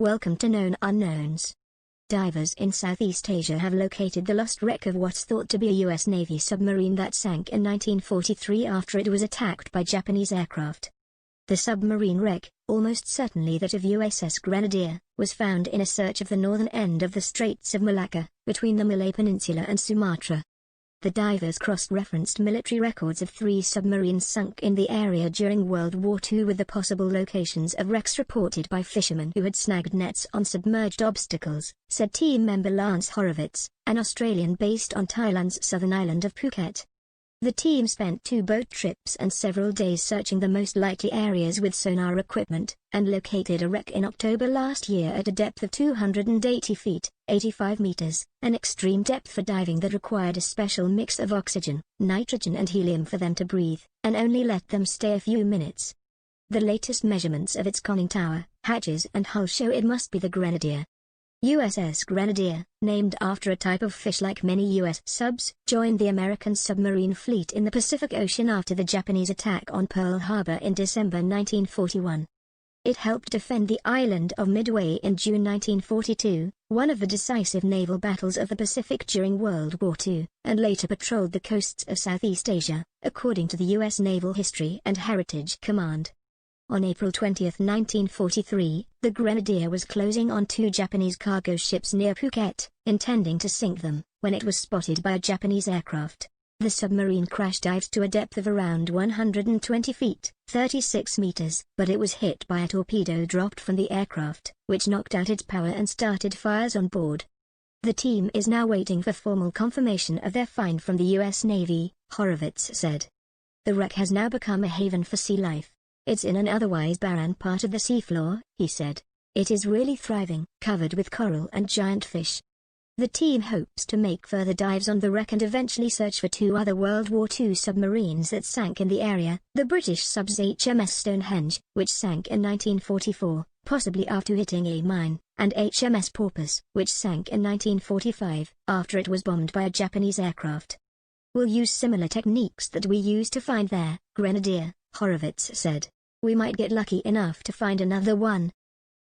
Welcome to Known Unknowns. Divers in Southeast Asia have located the lost wreck of what's thought to be a U.S. Navy submarine that sank in 1943 after it was attacked by Japanese aircraft. The submarine wreck, almost certainly that of USS Grenadier, was found in a search of the northern end of the Straits of Malacca, between the Malay Peninsula and Sumatra. The divers cross-referenced military records of 3 submarines sunk in the area during World War II with the possible locations of wrecks reported by fishermen who had snagged nets on submerged obstacles, said team member Lance Horowitz, an Australian based on Thailand's southern island of Phuket. The team spent 2 boat trips and several days searching the most likely areas with sonar equipment, and located a wreck in October last year at a depth of 280 feet, 85 meters, an extreme depth for diving that required a special mix of oxygen, nitrogen and helium for them to breathe, and only let them stay a few minutes. The latest measurements of its conning tower, hatches and hull show it must be the Grenadier. USS Grenadier, named after a type of fish like many U.S. subs, joined the American submarine fleet in the Pacific Ocean after the Japanese attack on Pearl Harbor in December 1941. It helped defend the island of Midway in June 1942, one of the decisive naval battles of the Pacific during World War II, and later patrolled the coasts of Southeast Asia, according to the U.S. Naval History and Heritage Command. On April 20, 1943, the Grenadier was closing on 2 Japanese cargo ships near Phuket, intending to sink them, when it was spotted by a Japanese aircraft. The submarine crash dived to a depth of around 120 feet, 36 meters, but it was hit by a torpedo dropped from the aircraft, which knocked out its power and started fires on board. The team is now waiting for formal confirmation of their find from the U.S. Navy, Horowitz said. The wreck has now become a haven for sea life. It's in an otherwise barren part of the seafloor, he said. It is really thriving, covered with coral and giant fish. The team hopes to make further dives on the wreck and eventually search for 2 other World War II submarines that sank in the area, the British subs HMS Stonehenge, which sank in 1944, possibly after hitting a mine, and HMS Porpoise, which sank in 1945, after it was bombed by a Japanese aircraft. We'll use similar techniques that we used to find their Grenadier, Horowitz said. We might get lucky enough to find another one,